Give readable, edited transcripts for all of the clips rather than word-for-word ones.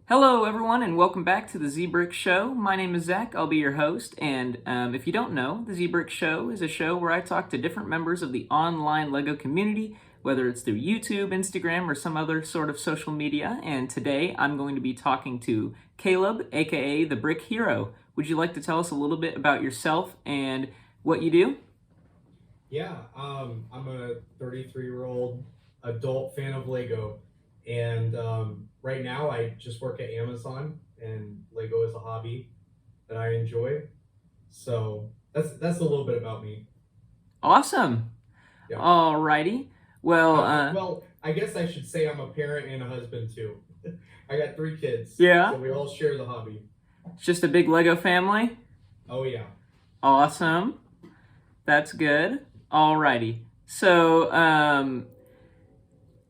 Hello, everyone, and welcome back to the Zbricks Show. My name is Zach. I'll be your host. And if you don't know, the Zbricks Show is a show where I talk to different members of the online LEGO community, whether it's through YouTube, Instagram, or some other sort of social media. And today I'm going to be talking to Caleb, aka the Brick Hero. Would you like to tell us a little bit about yourself and what you do? Yeah, I'm a 33-year-old adult fan of Lego, and right now I just work at Amazon, and Lego is a hobby that I enjoy. So that's a little bit about me. Awesome. Yeah. Alrighty. Well, Well, I guess I should say I'm a parent and a husband too. I got 3 kids, yeah, so we all share the hobby. it's just a big LEGO family. Oh yeah. Awesome. That's good. Alrighty. So,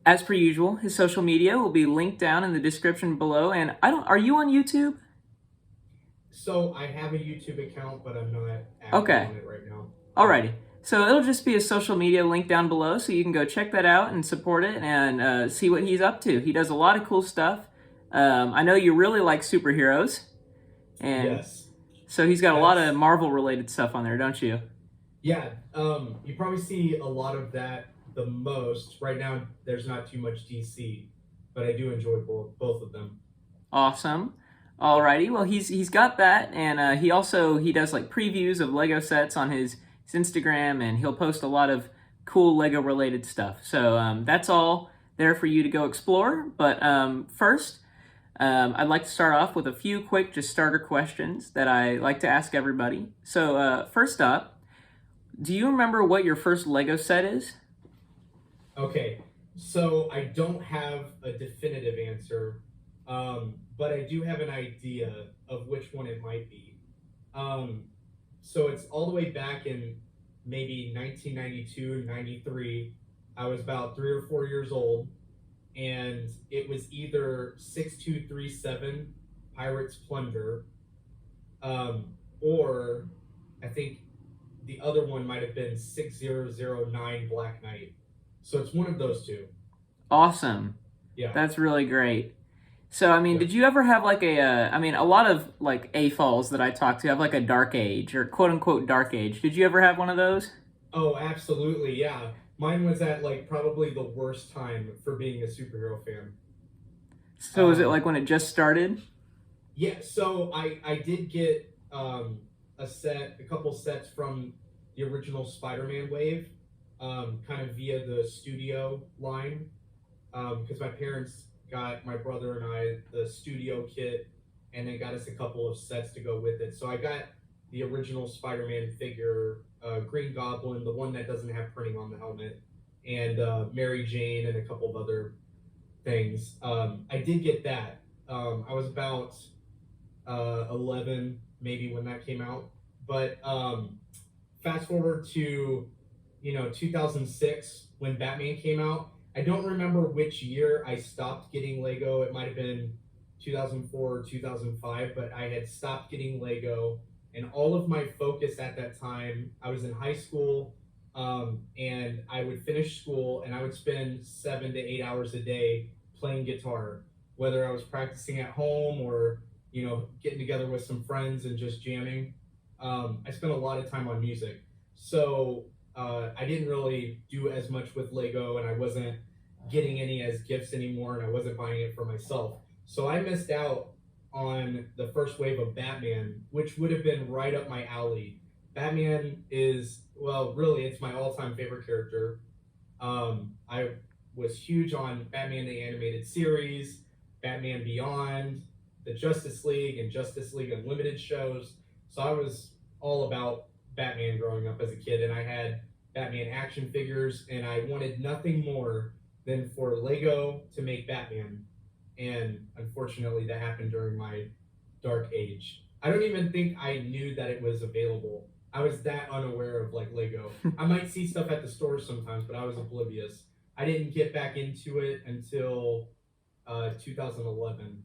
as per usual, his social media will be linked down in the description below. And are you on YouTube? So I have a YouTube account, but I'm not active Okay. on it right now. Alrighty. So it'll just be a social media link down below, so you can go check that out and support it and see what he's up to. He does a lot of cool stuff. I know you really like superheroes, and Yes. so he's got a lot of Marvel-related stuff on there, don't you? Yeah, you probably see a lot of that the most. Right now, there's not too much DC, but I do enjoy both of them. Awesome. Alrighty. Well, he's got that, and he does like previews of Lego sets on his Instagram, and he'll post a lot of cool Lego related stuff. So that's all there for you to go explore. But first, I'd like to start off with a few quick just starter questions that I like to ask everybody. So first up, do you remember what your first Lego set is? Okay, so I don't have a definitive answer, but I do have an idea of which one it might be. So it's all the way back in maybe 1992, 93. I was about 3 or 4 years old, and it was either 6237 Pirates Plunder, or I think the other one might have been 6009 Black Knight. So it's one of those two. Awesome. Yeah. That's really great. So, I mean, Yeah. did you ever have like a lot of like AFOLs that I talk to have like a dark age or quote unquote dark age. Did you ever have one of those? Oh, absolutely. Yeah. Mine was at like probably the worst time for being a superhero fan. So, was it like when it just started? Yeah. So I did get a couple sets from the original Spider-Man wave, kind of via the studio line, because my parents got my brother and I the studio kit, and they got us a couple of sets to go with it. So I got the original Spider-Man figure, Green Goblin, the one that doesn't have printing on the helmet, and Mary Jane, and a couple of other things. I did get that. I was about 11 maybe when that came out, but fast forward to 2006 when Batman came out. I don't remember which year I stopped getting Lego. It might have been 2004 or 2005, but I had stopped getting Lego, and all of my focus at that time, I was in high school, and I would finish school and I would spend 7 to 8 hours a day playing guitar, whether I was practicing at home or getting together with some friends and just jamming. I spent a lot of time on music, so I didn't really do as much with Lego, and I wasn't getting any as gifts anymore, and I wasn't buying it for myself. So I missed out on the first wave of Batman, which would have been right up my alley. Batman is, well, really, it's my all-time favorite character. I was huge on Batman the Animated Series, Batman Beyond, the Justice League, and Justice League Unlimited shows. So I was all about Batman growing up as a kid, and I had Batman action figures, and I wanted nothing more than for Lego to make Batman. And unfortunately, that happened during my dark age. I don't even think I knew that it was available. I was that unaware of like Lego. I might see stuff at the store sometimes, but I was oblivious. I didn't get back into it until 2011.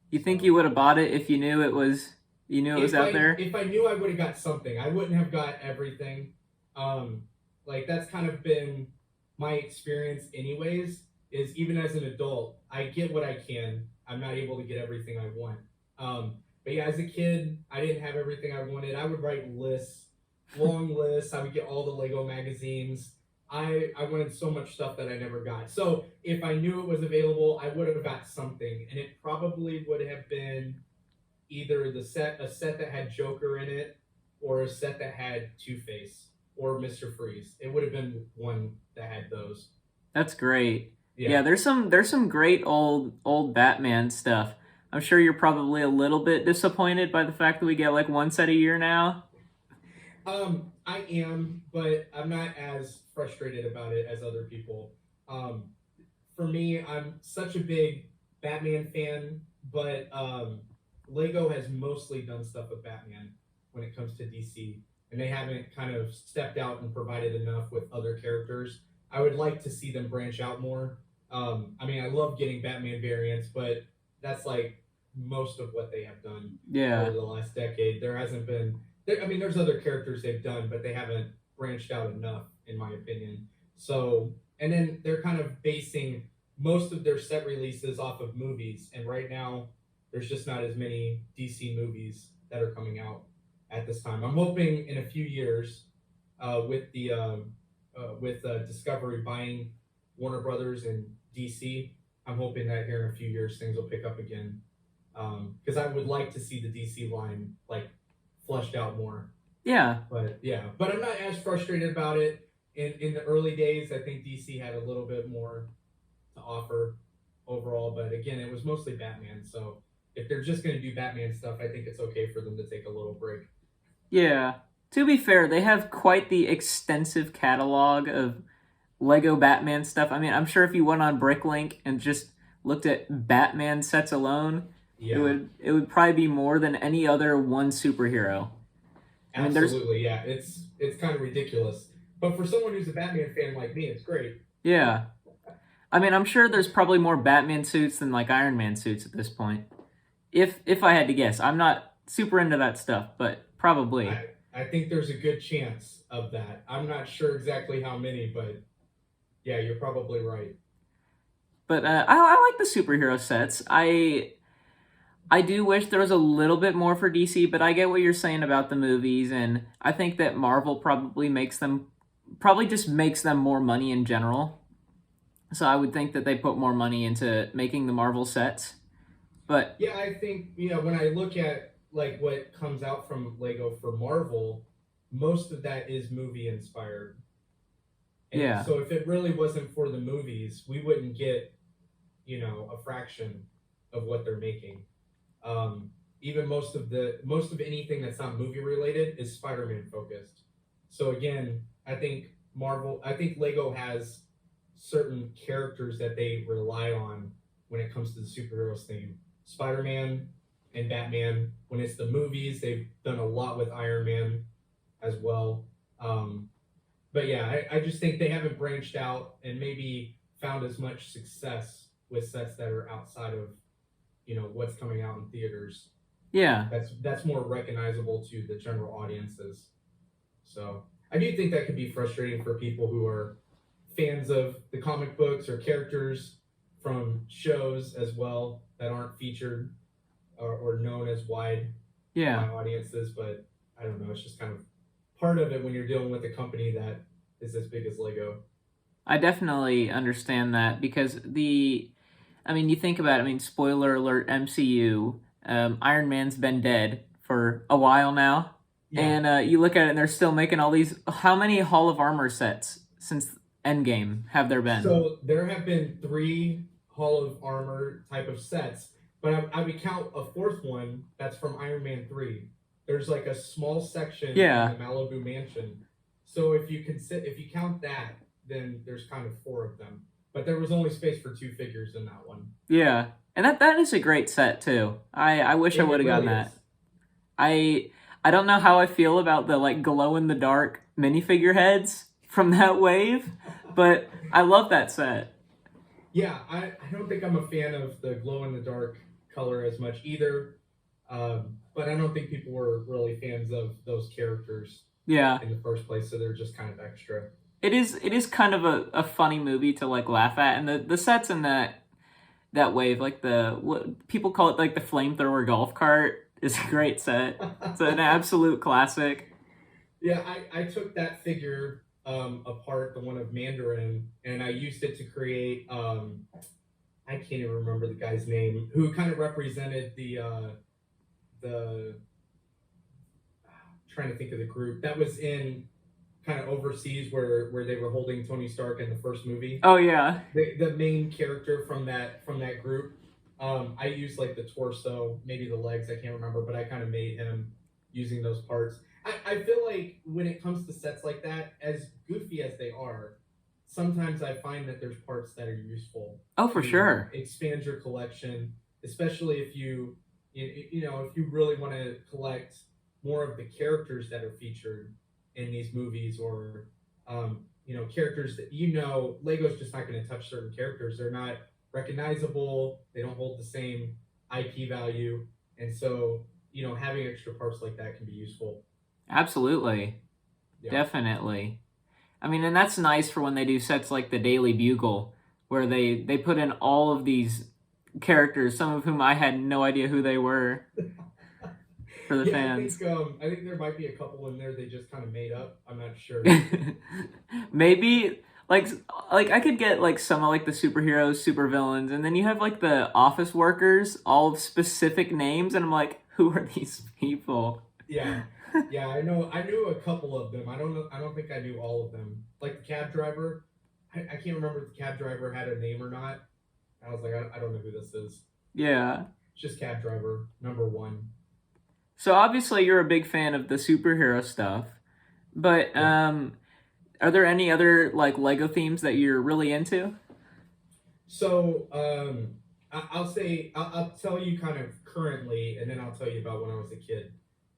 You think you would have bought it if you knew it was out there? If I knew, I would have got something. I wouldn't have got everything. Like that's kind of been my experience anyways. is even as an adult, I get what I can. I'm not able to get everything I want. But yeah, as a kid, I didn't have everything I wanted. I would write lists, long lists. I would get all the Lego magazines. I wanted so much stuff that I never got. So if I knew it was available, I would have got something, and it probably would have been either a set that had Joker in it, or a set that had Two Face or Mister Freeze. It would have been one that had those. That's great. Yeah, Yeah. there's some great old Batman stuff. I'm sure you're probably a little bit disappointed by the fact that we get like one set a year now. I am, but I'm not as frustrated about it as other people. Um, for me, I'm such a big Batman fan, but Lego has mostly done stuff with Batman when it comes to DC, and they haven't kind of stepped out and provided enough with other characters. I would like to see them branch out more. I mean, I love getting Batman variants, but that's like most of what they have done over Yeah. the last decade. There hasn't been. I mean, there's other characters they've done, but they haven't branched out enough, in my opinion. So, and then they're kind of basing most of their set releases off of movies, and right now there's just not as many DC movies that are coming out at this time. I'm hoping in a few years, with Discovery buying Warner Brothers and DC, I'm hoping that here in a few years things will pick up again. Because I would like to see the DC line like fleshed out more. Yeah. But yeah, but I'm not as frustrated about it. In the early days, I think DC had a little bit more to offer overall, but again, it was mostly Batman. So if they're just going to do Batman stuff, I think it's okay for them to take a little break. Yeah. To be fair, they have quite the extensive catalog of Lego Batman stuff. I mean, I'm sure if you went on Bricklink and just looked at Batman sets alone, Yeah, it would probably be more than any other one superhero. I mean, there's absolutely. Yeah, it's kind of ridiculous, but for someone who's a Batman fan like me, it's great. yeah. I mean, I'm sure there's probably more Batman suits than like Iron Man suits at this point. If I had to guess, I'm not super into that stuff, but probably. I think there's a good chance of that. I'm not sure exactly how many, but yeah, you're probably right. But I like the superhero sets. I do wish there was a little bit more for DC, but I get what you're saying about the movies, and I think that Marvel probably just makes them more money in general. So I would think that they put more money into making the Marvel sets. But Yeah, I think when I look at like what comes out from Lego for Marvel, most of that is movie inspired. And yeah, so if it really wasn't for the movies, we wouldn't get, a fraction of what they're making. Even most of anything that's not movie related is Spider-Man focused. So again, I think Lego has certain characters that they rely on when it comes to the superheroes theme. Spider-Man and Batman. When it's the movies, they've done a lot with Iron Man as well. But yeah, I just think they haven't branched out and maybe found as much success with sets that are outside of what's coming out in theaters. yeah, That's more recognizable to the general audiences. So I do think that could be frustrating for people who are fans of the comic books or characters from shows as well that aren't featured or known as wide by yeah. audiences. But I don't know, it's just kind of part of it when you're dealing with a company that is as big as Lego. I definitely understand that because I mean, you think about it. I mean, spoiler alert, MCU. Iron Man's been dead for a while now, Yeah. and you look at it, and they're still making all these. How many Hall of Armor sets since Endgame have there been? So there have been three Hall of Armor type of sets, but I would count a fourth one that's from Iron Man 3. There's like a small section in Yeah, the Malibu mansion. So if you count that, then there's kind of four of them. But there was only space for two figures in that one. yeah, and that is a great set too. I wish I would It have gotten really that. is. I don't know how I feel about the like glow in the dark minifigure heads from that wave, but I love that set. Yeah, I don't think I'm a fan of the glow in the dark color as much either. But I don't think people were really fans of those characters Yeah. in the first place, so they're just kind of extra. It is kind of a funny movie to like laugh at, and the sets in that wave, like the what people call it like the flamethrower golf cart, is a great set. It's an absolute classic. Yeah, I took that figure apart, the one of Mandarin, and I used it to create I can't even remember the guy's name who kind of represented the trying to think of the group that was in kind of overseas where they were holding Tony Stark in the first movie. Oh yeah, The main character from that group. I used like the torso, maybe the legs, I can't remember, but I kind of made him using those parts. I feel like when it comes to sets like that, as goofy as they are, sometimes I find that there's parts that are useful oh for to sure, expand your collection, especially if you know, if you really want to collect more of the characters that are featured in these movies, or you know, characters that, you know, Lego's just not going to touch certain characters. They're not recognizable. They don't hold the same IP value, and so, you know, having extra parts like that can be useful. absolutely, Yeah. definitely. I mean, and that's nice for when they do sets like the Daily Bugle, where they put in all of these characters, some of whom I had no idea who they were for the Yeah, fans. I think there might be a couple in there they just kind of made up. I'm not sure. Maybe like I could get like some of like the superheroes, supervillains, and then you have like the office workers, all specific names, and I'm like, who are these people? Yeah. Yeah, I knew a couple of them. I don't think I knew all of them. Like the cab driver, I can't remember if the cab driver had a name or not. I was like, I don't know who this is. Yeah. It's just cab driver number one. So obviously you're a big fan of the superhero stuff, but Yeah. are there any other like Lego themes that you're really into? So I'll say I'll tell you kind of currently, and then I'll tell you about when I was a kid,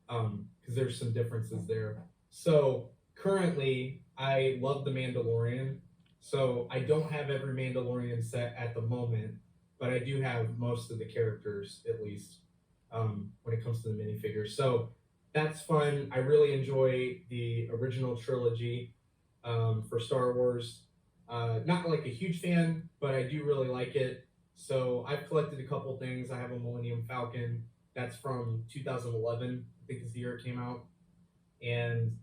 because there's some differences there. So currently, I love the Mandalorian. So I don't have every Mandalorian set at the moment, but I do have most of the characters at least, when it comes to the minifigures. So that's fun. I really enjoy the original trilogy for Star Wars. Not like a huge fan, but I do really like it. So I've collected a couple things. I have a Millennium Falcon that's from 2011. I think is the year it came out, and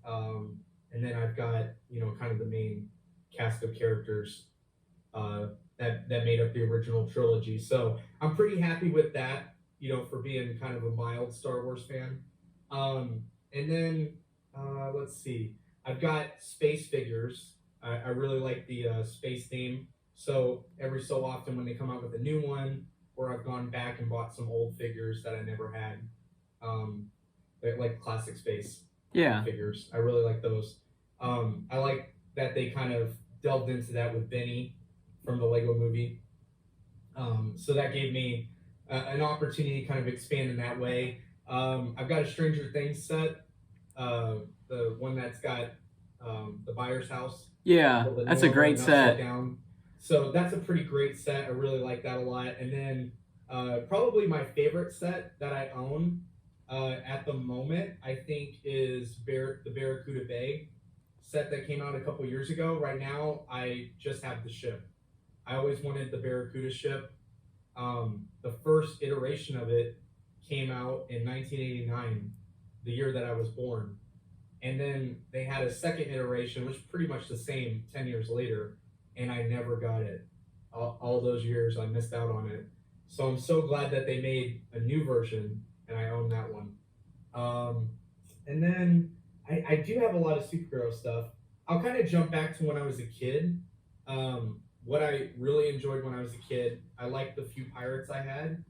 then I've got, you know, kind of the main cast of characters uh, that made up the original trilogy. So I'm pretty happy with that. You know, for being kind of a mild Star Wars fan. And then let's see, I've got space figures. I really like the space theme. So every so often when they come out with a new one, or I've gone back and bought some old figures that I never had, um, like classic space Yeah. figures. I really like those. I like that they kind of delved into that with Benny from the Lego movie. So that gave me an opportunity to kind of expand in that way. I've got a Stranger Things set, uh, the one that's got the buyer's house, Yeah, the that's a normal great and upside set. down. So that's a pretty great set. I really like that a lot. And then probably my favorite set that I own at the moment, I think, is the Barracuda Bay set that came out a couple years ago. Right now, I just have the ship. I always wanted the Barracuda ship. The first iteration of it came out in 1989, the year that I was born. And then they had a second iteration, which is pretty much the same 10 years later, and I never got it. All those years, I missed out on it. So I'm so glad that they made a new version, and I own that one. Um, and then I do have a lot of superhero stuff. I'll kind of jump back to when I was a kid. What I really enjoyed when I was a kid, I liked the few pirates I had,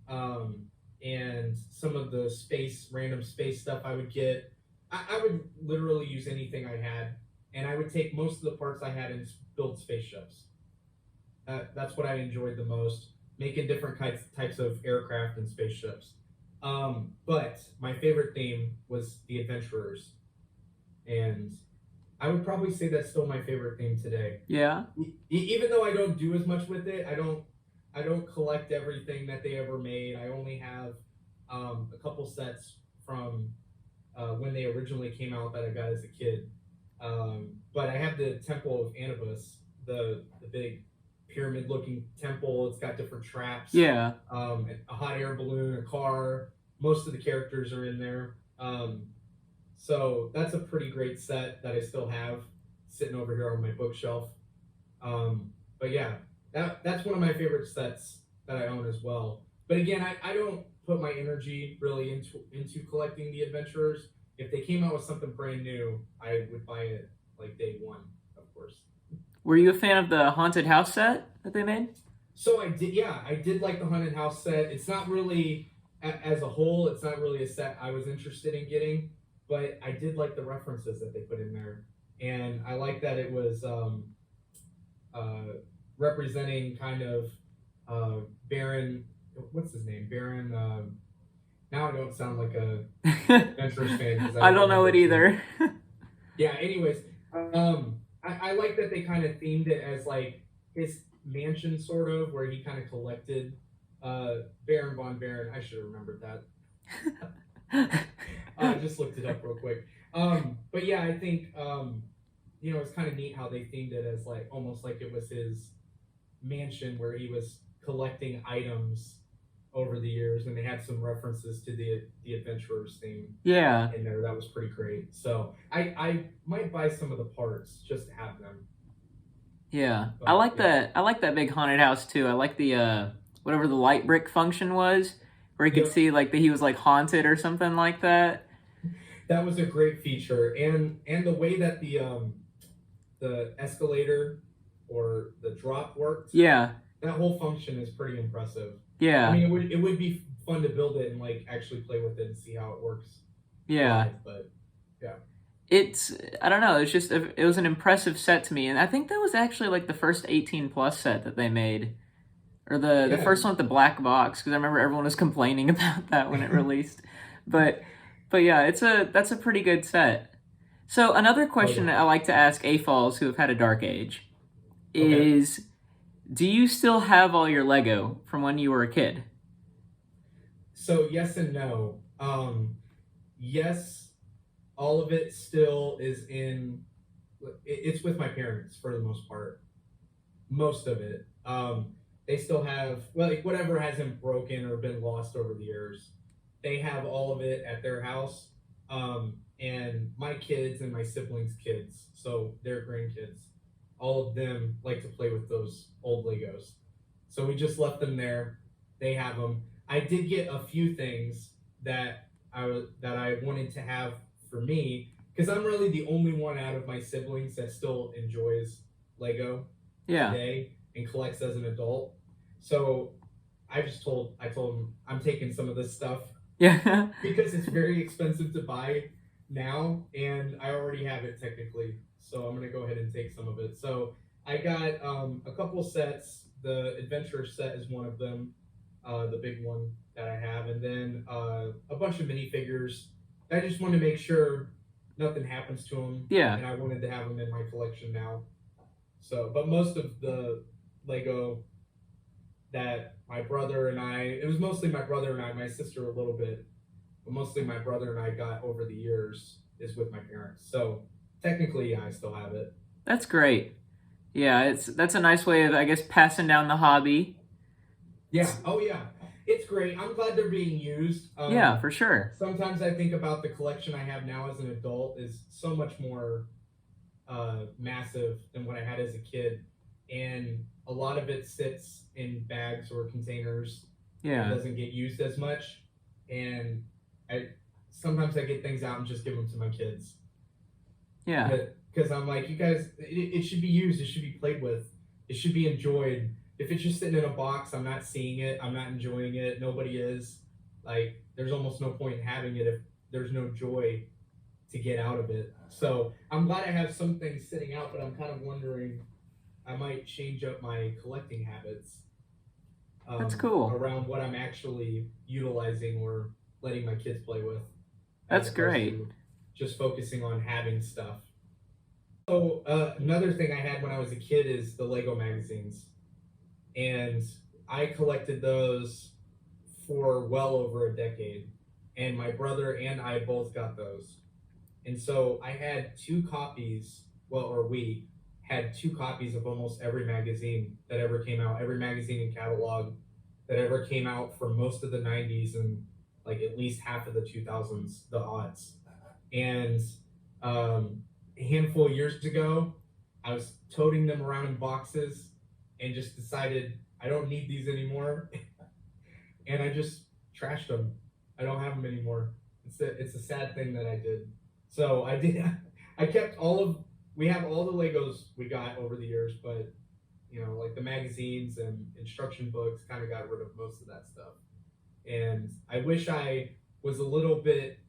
and some of the random space stuff I would get. I would literally use anything I had, and I would take most of the parts I had and build spaceships. That's what I enjoyed the most, making different types of aircraft and spaceships. But my favorite theme was the adventurers, and I would probably say that's still my favorite theme today. Yeah. Even though I don't do as much with it, I don't collect everything that they ever made. I only have a couple sets from when they originally came out that I got as a kid. But I have the Temple of Anubis, the big pyramid looking temple. It's got different traps, Yeah. a hot air balloon, a car. Most of the characters are in there. So that's a pretty great set that I still have sitting over here on my bookshelf. But yeah, that's one of my favorite sets that I own as well. But again, I don't put my energy really into collecting the adventurers. If they came out with something brand new, I would buy it like day one, of course. Were you a fan of the haunted house set that they made? So I did, yeah, I did like the haunted house set. It's not really, as a whole, it's not really a set I was interested in getting, but I did like the references that they put in there, and I like that it was uh, representing kind of Baron. What's his name? Baron. Now I don't sound like a Adventurers fan because I I don't don't know remember it his name. either. Yeah. Anyways, I like that they kind of themed it as like his mansion, sort of, where he kind of collected Baron von Baron. I should have remembered that. I just looked it up real quick. But yeah, I think it's kind of neat how they themed it as like almost like it was his mansion where he was collecting items over the years, and they had some references to the adventurers theme Yeah. in there. That was pretty great. So I might buy some of the parts just to have them. Yeah. I But like yeah, that I like that big haunted house too. I like the whatever the light brick function was, where you could yep, see like that he was like haunted or something like that. that was a great feature, and the way that the escalator or the drop worked, Yeah. that whole function is pretty impressive. I Yeah. mean, it would be fun to build it and like actually play with it and see how it works Yeah. live. But yeah, It's I don't know, it's just it was an impressive set to me, and I think that was actually like the first 18 plus set that they made, or the yeah. first one with the black box, because I remember everyone was complaining about that when it released. But yeah, that's a pretty good set. So another Oh question yeah. that I like to ask AFOLs who have had a dark age Okay. is, do you still have all your Lego from when you were a kid? So yes and no. Yes, all of it still is in. It's with my parents for the most part. Most of it. They still have, well, like whatever hasn't broken or been lost over the years. They have all of it at their house. And my kids and my siblings' kids, so their grandkids, all of them like to play with those old Legos. So we just left them there. They have them. I did get a few things that I wanted to have for me because I'm really the only one out of my siblings that still enjoys Lego Yeah. today and collects as an adult. So I told him I'm taking some of this stuff Yeah. because it's very expensive to buy now, and I already have it technically. So I'm gonna go ahead and take some of it. So I got a couple sets. The adventure set is one of them, the big one that I have, and then a bunch of minifigures. I just wanted to make sure nothing happens to them, Yeah. and I wanted to have them in my collection now. So, but most of the Lego that my brother and it was mostly my brother and I, my sister a little bit, but mostly my brother and I got over the years is with my parents. So technically, yeah, I still have it. That's great. Yeah, that's a nice way of, I guess, passing down the hobby. Yeah. Oh, yeah. It's great. I'm glad they're being used. Yeah, for sure. Sometimes I think about the collection I have now as an adult is so much more massive than what I had as a kid, and a lot of it sits in bags or containers and Yeah. doesn't get used as much. And I sometimes I get things out and just give them to my kids Yeah. because I'm like, you guys, it should be used. It should be played with. It should be enjoyed. If it's just sitting in a box, I'm not seeing it. I'm not enjoying it. Nobody is. Like, there's almost no point in having it if there's no joy to get out of it. So I'm glad I have some things sitting out, but I'm kind of wondering I might change up my collecting habits That's cool. around what I'm actually utilizing or letting my kids play with, as That's opposed great. to just focusing on having stuff. So another thing I had when I was a kid is the Lego magazines, and I collected those for well over a decade, and my brother and I both got those. And so I had two copies, well, or we had two copies of almost every magazine that ever came out, every magazine and catalog that ever came out for most of the 90s and like at least half of the 2000s, the odds. And a handful of years ago, I was toting them around in boxes and just decided I don't need these anymore. And I just trashed them. I don't have them anymore. It's a sad thing that I did. So I did. I kept all of. We have all the Legos we got over the years, but like the magazines and instruction books, kind of got rid of most of that stuff. And I wish I was a little bit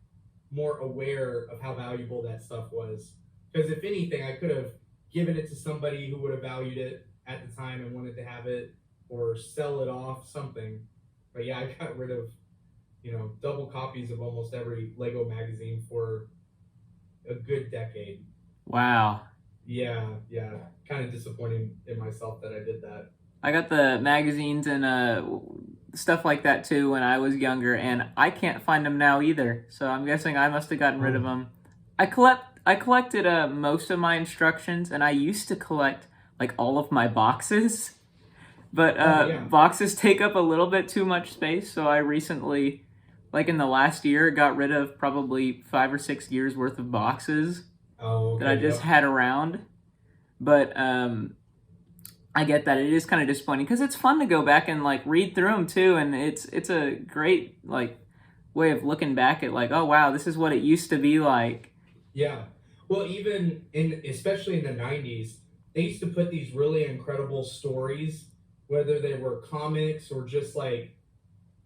more aware of how valuable that stuff was. Because if anything, I could have given it to somebody who would have valued it at the time and wanted to have it, or sell it off, something. But yeah, I got rid of double copies of almost every Lego magazine for a good decade. Wow. Yeah. Kind of disappointing in myself that I did that. I got the magazines and stuff like that too when I was younger, and I can't find them now either. So I'm guessing I must have gotten rid of them. I collected most of my instructions, and I used to collect like all of my boxes, but boxes take up a little bit too much space. So I recently, like in the last year, got rid of probably 5 or 6 years worth of boxes that I just had around. But I get that it is kind of disappointing because it's fun to go back and like read through them too, and it's a great like way of looking back at like, oh wow, this is what it used to be like. Yeah. Well, even especially in the 90s, they used to put these really incredible stories, whether they were comics or just like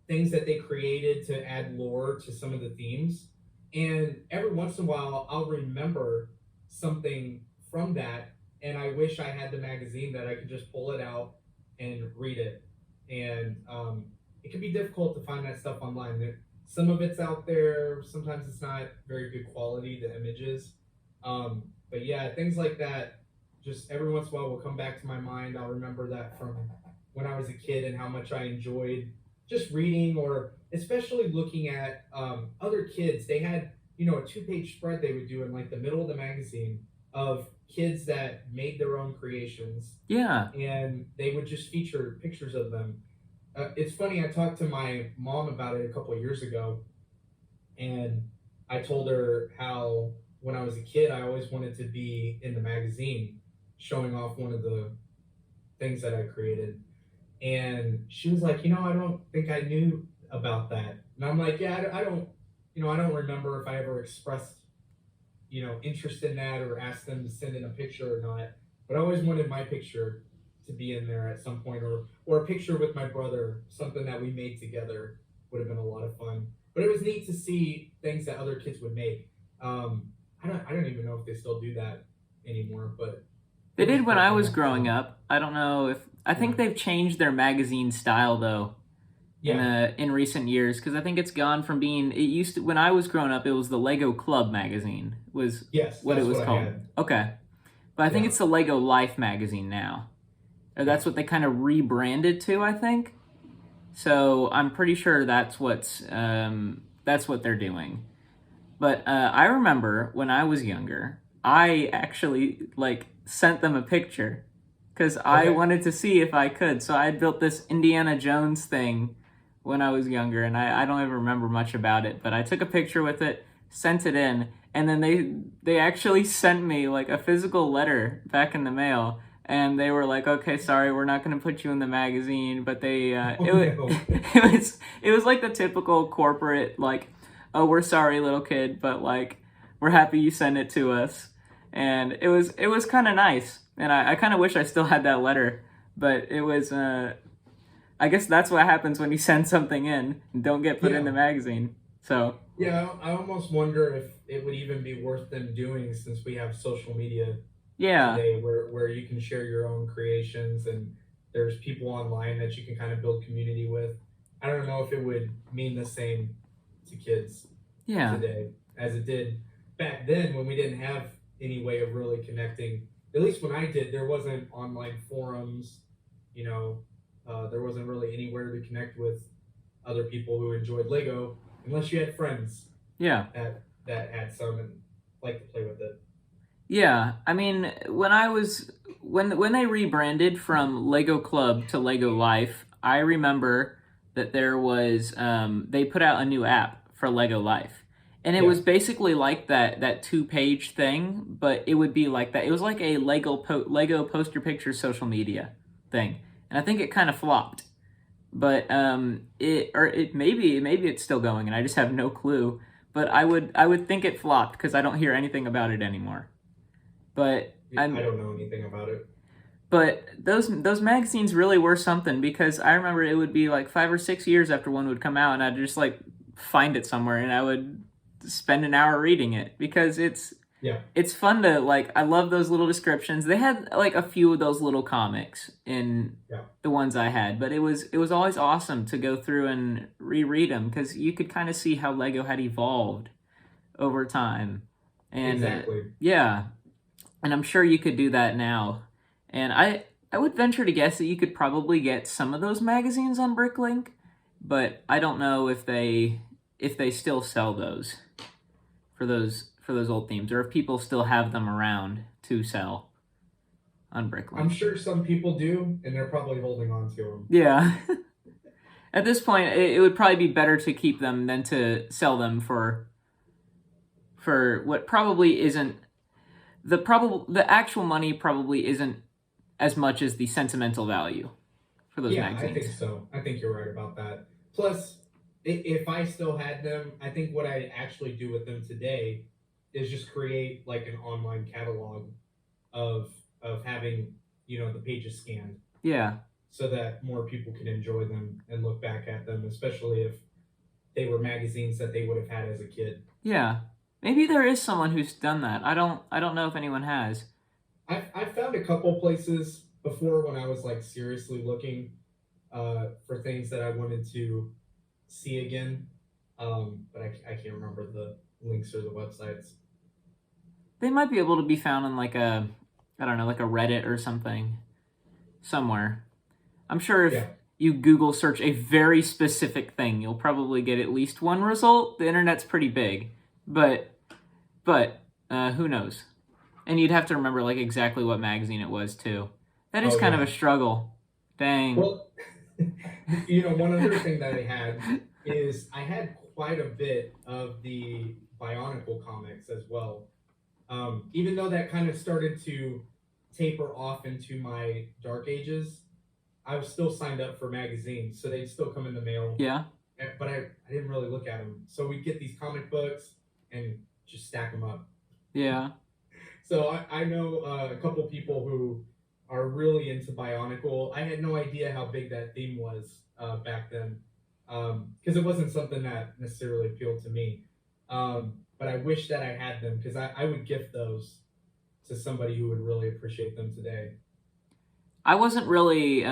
things that they created to add lore to some of the themes. And every once in a while, I'll remember something from that. And I wish I had the magazine that I could just pull it out and read it. And it can be difficult to find that stuff online. Some of it's out there. Sometimes it's not very good quality, the images. But yeah, things like that, just every once in a while will come back to my mind. I'll remember that from when I was a kid and how much I enjoyed just reading, or especially looking at other kids. They had, a 2-page spread they would do in like the middle of the magazine of kids that made their own creations. Yeah. And they would just feature pictures of them. It's funny, I talked to my mom about it a couple of years ago, and I told her how when I was a kid, I always wanted to be in the magazine showing off one of the things that I created. And she was like, I don't think I knew about that. And I'm like, yeah, I don't remember if I ever expressed, interest in that or asked them to send in a picture or not. But I always wanted my picture to be in there at some point, or a picture with my brother, something that we made together would have been a lot of fun. But it was neat to see things that other kids would make. I don't even know if they still do that anymore, but they did when I was growing up. I don't know if I think they've changed their magazine style though. In recent years, because I think it's gone from being, it used to, when I was growing up, it was the Lego Club magazine was what it was called. Okay, but I think it's the Lego Life magazine now, or that's what they kind of rebranded to, I think. So I'm pretty sure that's what they're doing. But I remember when I was younger, I actually like sent them a picture because I wanted to see if I could. So I had built this Indiana Jones thing when I was younger, and I don't even remember much about it, but I took a picture with it, sent it in, and then they actually sent me like a physical letter back in the mail, and they were like, okay, sorry, we're not going to put you in the magazine, but it was like the typical corporate like, oh, we're sorry, little kid, but like we're happy you sent it to us. And it was kind of nice, and I kind of wish I still had that letter, but it was I guess that's what happens when you send something in and don't get put in the magazine. So yeah, I almost wonder if it would even be worth them doing, since we have social media today where you can share your own creations and there's people online that you can kind of build community with. I don't know if it would mean the same to kids today as it did back then when we didn't have any way of really connecting. At least when I did, there wasn't online forums, there wasn't really anywhere to connect with other people who enjoyed Lego unless you had friends. Yeah. That had some. And like to play with it. Yeah, I mean, when they rebranded from Lego Club to Lego Life, I remember that there was they put out a new app for Lego Life. And it Yeah, was basically like that two-page thing, but it would be like that. It was like a Lego poster picture social media thing. And I think it kind of flopped. But it maybe it's still going and I just have no clue. But I would think it flopped because I don't hear anything about it anymore. But I I'm don't know anything about it. but those magazines really were something because I remember it would be like 5 or 6 years after one would come out, and I'd just like find it somewhere, and I would spend an hour reading it because Yeah, it's fun to like. I love those little descriptions. They had like a few of those little comics in yeah, the ones I had, but it was always awesome to go through and reread them because you could kind of see how Lego had evolved over time, and exactly. yeah, and I'm sure you could do that now. And I would venture to guess that you could probably get some of those magazines on Bricklink, but I don't know if they still sell those for those old themes or if people still have them around to sell on I'm Bricklink. sure some people do, and they're probably holding on to them. Yeah. At this point, it would probably be better to keep them than to sell them for what probably isn't the actual money probably isn't as much as the sentimental value for those Yeah, I magazines. think so. I think you're right about that. Plus, if I still had them, I think what I actually do with them today is just create like an online catalog of having the pages scanned Yeah, so that more people can enjoy them and look back at them, especially if they were magazines that they would have had as a kid. yeah. Maybe there is someone who's done that. I don't know if anyone has. I've found a couple places before when I was like seriously looking for things that I wanted to see again, but I can't remember the links or the websites. They might be able to be found on like a I don't know, like a Reddit or something somewhere. I'm sure if Yeah, you Google search a very specific thing, you'll probably get at least one result. The internet's pretty big, but who knows? And you'd have to remember like exactly what magazine it was too. That is oh kind of a yeah. struggle. Dang. Well, one other thing that I had is I had quite a bit of the Bionicle comics as well. Even though that kind of started to taper off into my dark ages, I was still signed up for magazines, so they'd still come in the mail. Yeah, But I didn't really look at them. So we'd get these comic books and just stack them up. yeah. So I know a couple people who are really into Bionicle. I had no idea how big that theme was back then because it wasn't something that necessarily appealed to me. But I wish that I had them because I would gift those to somebody who would really appreciate them today. I wasn't really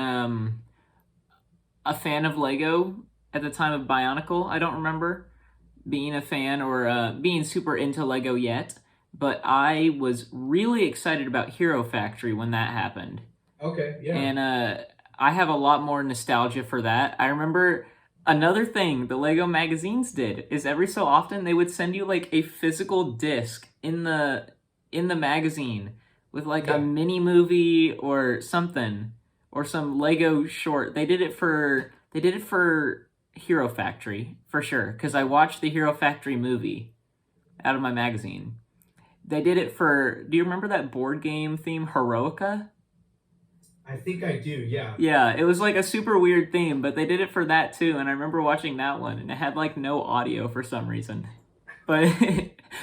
a fan of Lego at the time of Bionicle. I don't remember being a fan or being super into Lego yet, but I was really excited about Hero Factory when that happened. Okay, yeah, And I have a lot more nostalgia for that. I remember another thing the Lego magazines did is every so often they would send you like a physical disc in the magazine with like a yeah, mini movie or something or some Lego short. They did it for Hero Factory for sure because I watched the Hero Factory movie out of my magazine. They did it for. Do you remember that board game theme Heroica? I think I do. Yeah, Yeah, it was like a super weird theme, but they did it for that too. And I remember watching that one, and it had like no audio for some reason. But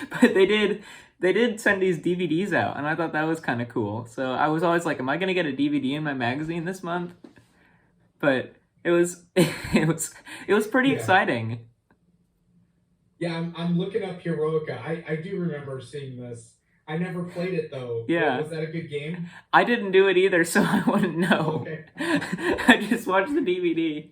but they did send these DVDs out, and I thought that was kind of cool. So I was always like, am I gonna get a DVD in my magazine this month? But it was it was pretty yeah, exciting. yeah. I'm looking up Heroica. I do remember seeing this. I never played it though. Yeah, Was that a good game? I didn't do it either, so I wouldn't know. Okay. I just watched the DVD.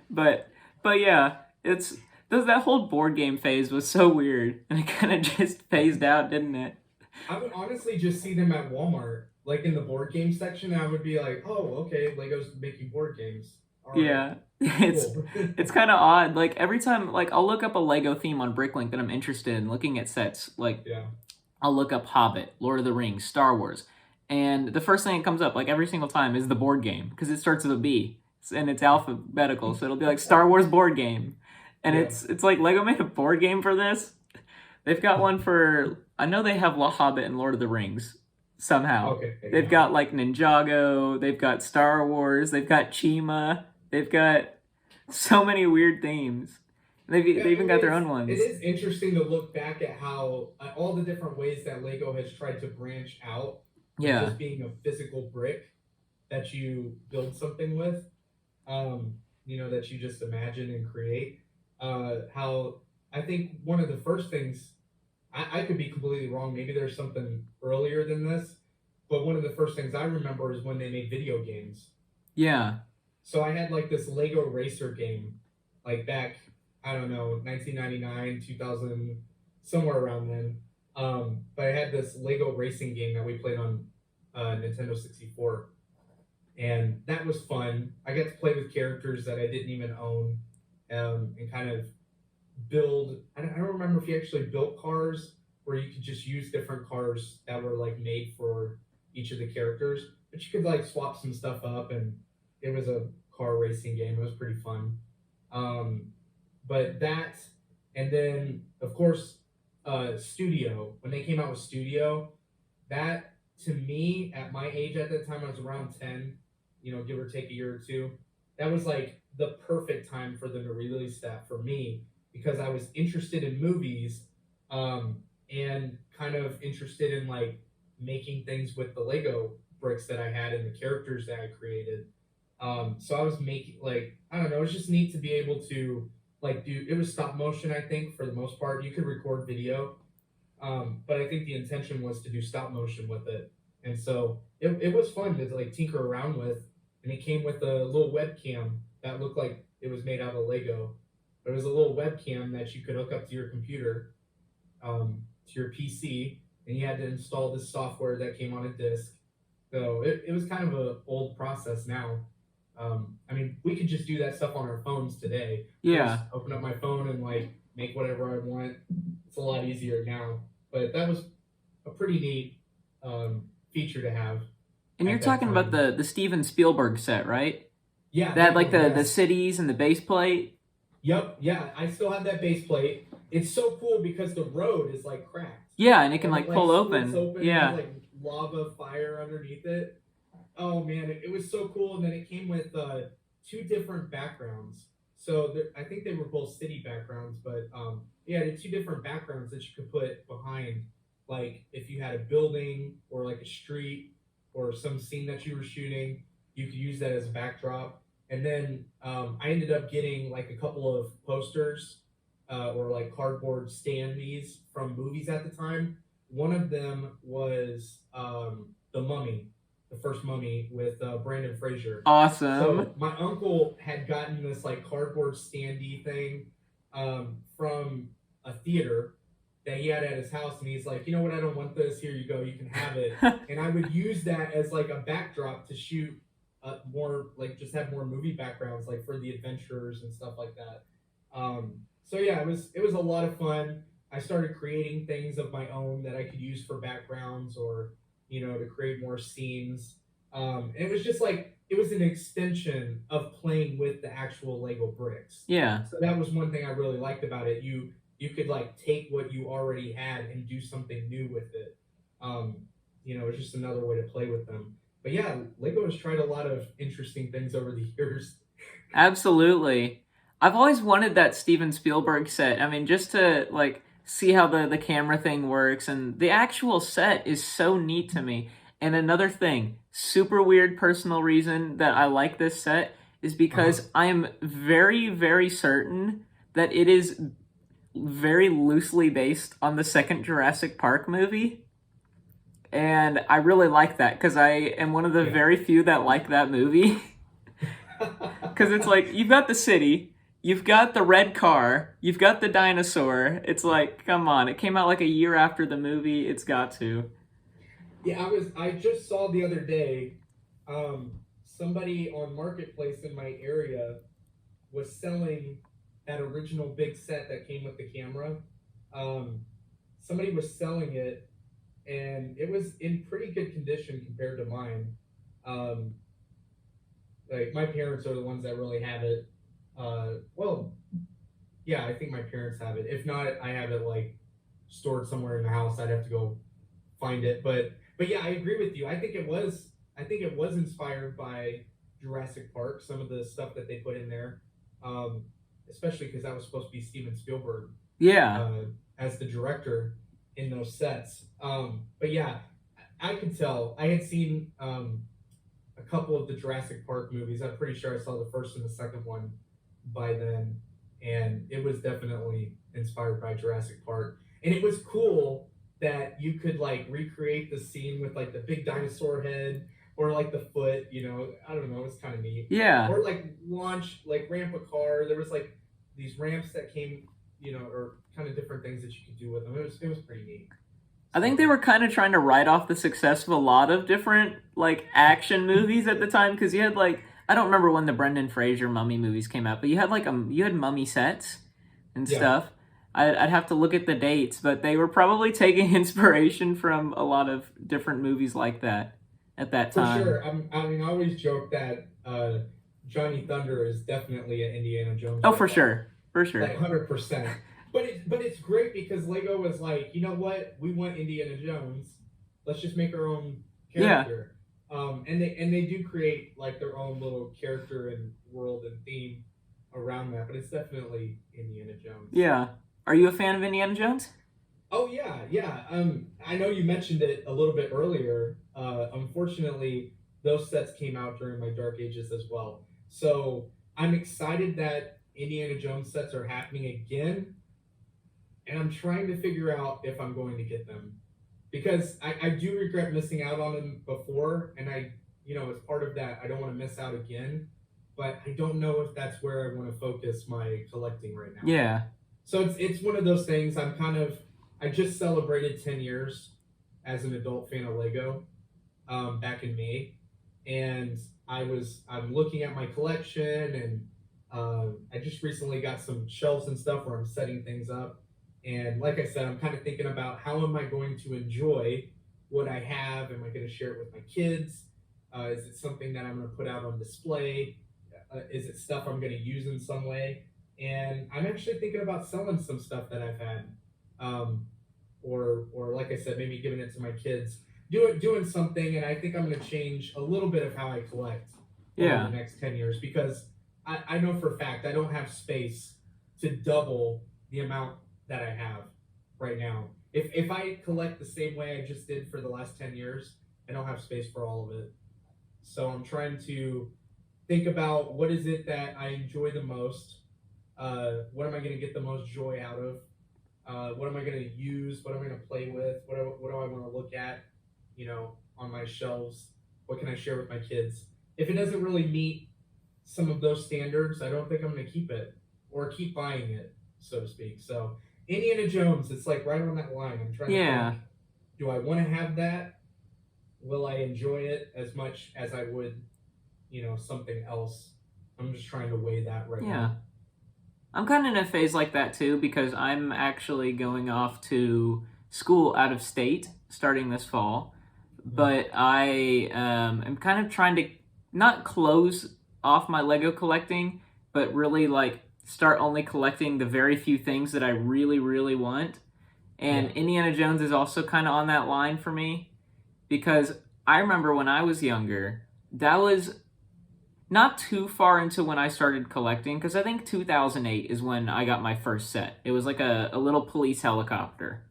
But yeah, it's that whole board game phase was so weird, and it kind of just phased out, didn't it? I would honestly just see them at Walmart, like in the board game section. And I would be like, oh, okay, Lego's making board games. All right, Yeah. It's cool. it's kind of odd. Like every time, like I'll look up a Lego theme on Bricklink that I'm interested in looking at sets. Like Yeah. I'll look up Hobbit, Lord of the Rings, Star Wars, and the first thing that comes up, like every single time, is the board game because it starts with a B and it's alphabetical. So it'll be like Star Wars board game, and Yeah. it's like Lego made a board game for this. They've got one for, I know they have La Hobbit and Lord of the Rings somehow. Okay. They've Yeah. got like Ninjago, they've got Star Wars, they've got Chima, they've got so many weird themes. Yeah, They even got their own it ones. is interesting to look back at how all the different ways that Lego has tried to branch out from Yeah. just being a physical brick that you build something with, that you just imagine and create. How I think one of the first things, I could be completely wrong. Maybe there's something earlier than this, but one of the first things I remember is when they made video games. Yeah. So I had like this Lego racer game, like back, I don't know, 1999, 2000, somewhere around then. But I had this Lego racing game that we played on Nintendo 64, and that was fun. I got to play with characters that I didn't even own, and kind of build. I don't remember if you actually built cars where you could just use different cars that were like made for each of the characters, but you could like swap some stuff up, and it was a car racing game. It was pretty fun. Um, but that, and then of course, Studio. When they came out with Studio, that to me at my age at that time, I was around 10, give or take a year or two. That was like the perfect time for them to release that for me because I was interested in movies, and kind of interested in like making things with the Lego bricks that I had and the characters that I created. So I was making like, I don't know, it was just neat to be able to like do, it was stop motion, I think, for the most part. You could record video, but I think the intention was to do stop motion with it. And so it was fun to like tinker around with. And it came with a little webcam that looked like it was made out of Lego. But it was a little webcam that you could hook up to your computer, to your PC, and you had to install this software that came on a disk. So it was kind of a old process now. I mean, we could just do that stuff on our phones today. Yeah. Just open up my phone and like make whatever I want. It's a lot easier now. But that was a pretty neat, feature to have. And you're At that talking about time. the Steven Spielberg set, right? Yeah, That like definitely, the yes. cities and the base plate. Yep, yeah. I still have that base plate. It's so cool because the road is like cracked. Yeah, and it can And it like like pull splits open. open and Yeah. there's like lava fire underneath it. Oh man, it was so cool. And then it came with two different backgrounds. So I think they were both city backgrounds, but yeah, the two different backgrounds that you could put behind, like if you had a building or like a street or some scene that you were shooting, you could use that as a backdrop. And then I ended up getting like a couple of posters, or like cardboard standees from movies at the time. One of them was The Mummy, the first Mummy with Brandon Fraser. Awesome. So my uncle had gotten this like cardboard standee thing, from a theater that he had at his house, and he's like, you know what, I don't want this. Here you go, you can have it. And I would use that as like a backdrop to shoot more, like just have more movie backgrounds, like for the adventurers and stuff like that. So yeah, it was a lot of fun. I started creating things of my own that I could use for backgrounds or to create more scenes. And it was just like it was an extension of playing with the actual Lego bricks. Yeah. So that was one thing I really liked about it. You could like take what you already had and do something new with it. It's just another way to play with them. But yeah, Lego has tried a lot of interesting things over the years. Absolutely. I've always wanted that Steven Spielberg set. I mean, just to like see how the camera thing works, and the actual set is so neat to me. And another thing, super weird personal reason that I like this set is because I am very, very certain that it is very loosely based on the second Jurassic Park movie. And I really like that because I am one of the Yeah. very few that like that movie. Because it's like, you've got the city, you've got the red car, you've got the dinosaur. It's like, come on, it came out like a year after the movie. It's got to. Yeah, I just saw the other day, somebody on Marketplace in my area was selling that original big set that came with the camera. Um, Somebody was selling it, and it was in pretty good condition compared to mine. Um, like my parents are the ones that really have it. Well, yeah, I think my parents have it. If not, I have it like stored somewhere in the house. I'd have to go find it. But yeah, I agree with you. I think it was inspired by Jurassic Park. Some of the stuff that they put in there, um, especially because that was supposed to be Steven Spielberg Yeah. uh, as the director in those sets. But yeah, I could tell. I had seen a couple of the Jurassic Park movies. I'm pretty sure I saw the first and the second one by then, and it was definitely inspired by Jurassic Park. And it was cool that you could like recreate the scene with like the big dinosaur head or like the foot. I don't know. It's kind of neat. Yeah. Or like launch, like ramp a car. There was like these ramps that came, or kind of different things that you could do with them. It was pretty neat. I think they were kind of trying to write off the success of a lot of different like action movies at the time, because you had like, I don't remember when the Brendan Fraser mummy movies came out, but you had like you had mummy sets and Yeah. stuff. I'd have to look at the dates, but they were probably taking inspiration from a lot of different movies like that at that For time. sure. I always joke that Johnny Thunder is definitely an Indiana Jones. Oh, for ripoff. sure. For sure. Like 100%. But it's great because Lego was like, you know what? We want Indiana Jones. Let's just make our own character. And they do create like their own little character and world and theme around that. But it's definitely Indiana Jones. Yeah. Are you a fan of Indiana Jones? Oh yeah, yeah. I know you mentioned it a little bit earlier. Unfortunately, those sets came out during my dark ages as well. So I'm excited that Indiana Jones sets are happening again, and I'm trying to figure out if I'm going to get them because I do regret missing out on them before, and as part of that, I don't want to miss out again. But I don't know if that's where I want to focus my collecting right now. Yeah. So it's one of those things. I just celebrated 10 years as an adult fan of Lego back in May, and I'm looking at my collection, and I just recently got some shelves and stuff where I'm setting things up, and like I said, I'm kind of thinking about how am I going to enjoy what I have? Am I going to share it with my kids? Is it something that I'm going to put out on display? Is it stuff I'm going to use in some way? And I'm actually thinking about selling some stuff that I've had, or like I said, maybe giving it to my kids, doing something. And I think I'm going to change a little bit of how I collect over the next 10 years because I know for a fact I don't have space to double the amount that I have right now. If I collect the same way I just did for the last 10 years, I don't have space for all of it. So I'm trying to think about what is it that I enjoy the most. What am I going to get the most joy out of? What am I going to use? What am I going to play with? What do I want to look at, on my shelves? What can I share with my kids? If it doesn't really meet some of those standards, I don't think I'm going to keep it or keep buying it, so to speak. So Indiana Jones, it's like right on that line. I'm trying to think, do I want to have that? Will I enjoy it as much as I would, something else? I'm just trying to weigh that right now. I'm kind of in a phase like that too because I'm actually going off to school out of state starting this fall. But I am kind of trying to not close off my Lego collecting, but really like start only collecting the very few things that I really, really want. And Indiana Jones is also kind of on that line for me because I remember when I was younger, that was not too far into when I started collecting, because I think 2008 is when I got my first set. It was like a little police helicopter.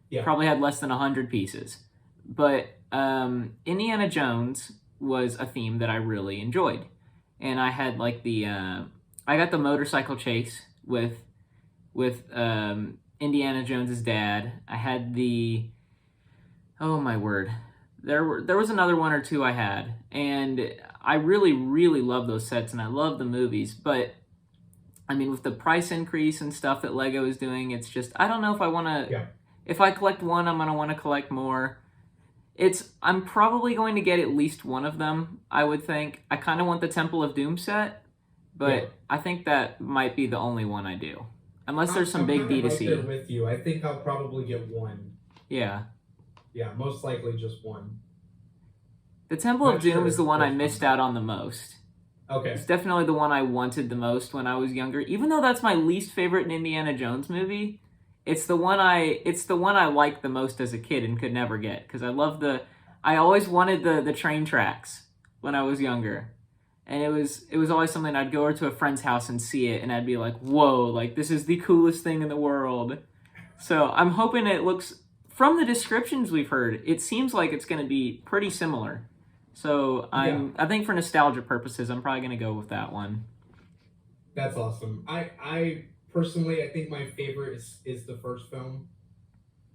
Yeah. Probably had less than 100 pieces. But Indiana Jones was a theme that I really enjoyed. And I had like I got the motorcycle chase with Indiana Jones's dad. I had oh my word. There was another one or two I had, and I really, really love those sets, and I love the movies, but, I mean, with the price increase and stuff that LEGO is doing, it's just, I don't know if I want to, if I collect one, I'm going to want to collect more. I'm probably going to get at least one of them, I would think. I kind of want the Temple of Doom set, Yeah. but I think that might be the only one I do. Unless there's some I'm big kind of right there D2C. with you. I think I'll probably get one. Yeah. Yeah, most likely just one. The Temple of Not Doom is sure the one I which missed one. out on the most. Okay. It's definitely the one I wanted the most when I was younger. Even though that's my least favorite Indiana Jones movie, it's the one I liked the most as a kid and could never get because I always wanted the train tracks when I was younger. And it was always something I'd go over to a friend's house and see it and I'd be like, "Whoa, like this is the coolest thing in the world." So, I'm hoping it looks from the descriptions we've heard, it seems like it's going to be pretty similar. So, Yeah, I think for nostalgia purposes, I'm probably going to go with that one. that's awesome. I personally, I think my favorite is the first film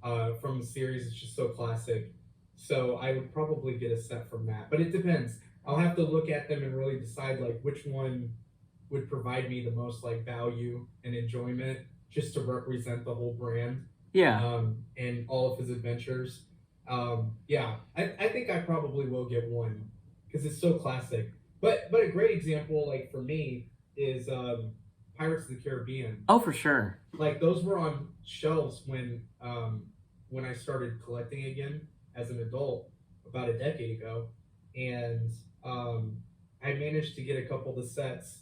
from the series. It's just so classic. So I would probably get a set from that, but it depends. I'll have to look at them and really decide like which one would provide me the most like value and enjoyment, just to represent the whole brand Yeah. and all of his adventures. Yeah, I think I probably will get one because it's so classic. But a great example, like for me, is Pirates of the Caribbean. Oh, for sure. Like those were on shelves when I started collecting again as an adult about a decade ago, and um, I managed to get a couple of the sets,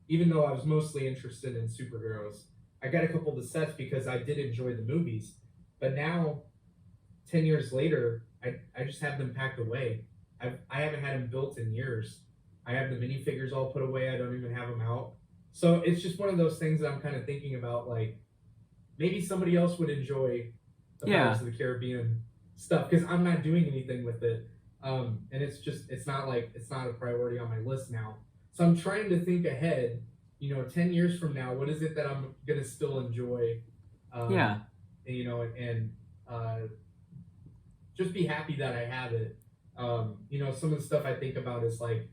even though I was mostly interested in superheroes. I got a couple of the sets because I did enjoy the movies, but now 10 years later, I just have them packed away. I haven't had them built in years. I have the minifigures all put away. I don't even have them out. So it's just one of those things that I'm kind of thinking about. Like maybe somebody else would enjoy the Pirates Yeah. of the Caribbean stuff because I'm not doing anything with it. And it's not a priority on my list now. So I'm trying to think ahead. 10 years from now, what is it that I'm gonna still enjoy? Um, Yeah. and just be happy that I have it. Some of the stuff I think about is like,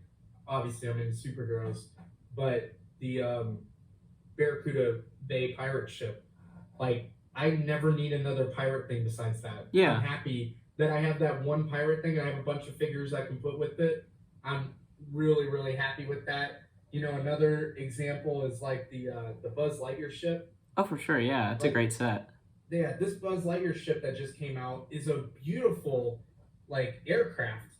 obviously I'm into superheroes, but the Barracuda Bay pirate ship, like I never need another pirate thing besides that. I'm Yeah. happy that I have that one pirate thing and I have a bunch of figures I can put with it. I'm really, really happy with that. Another example is like the Buzz Lightyear ship. Oh, for sure. Yeah. It's a Like great set. yeah, this Buzz Lightyear ship that just came out is a beautiful like aircraft.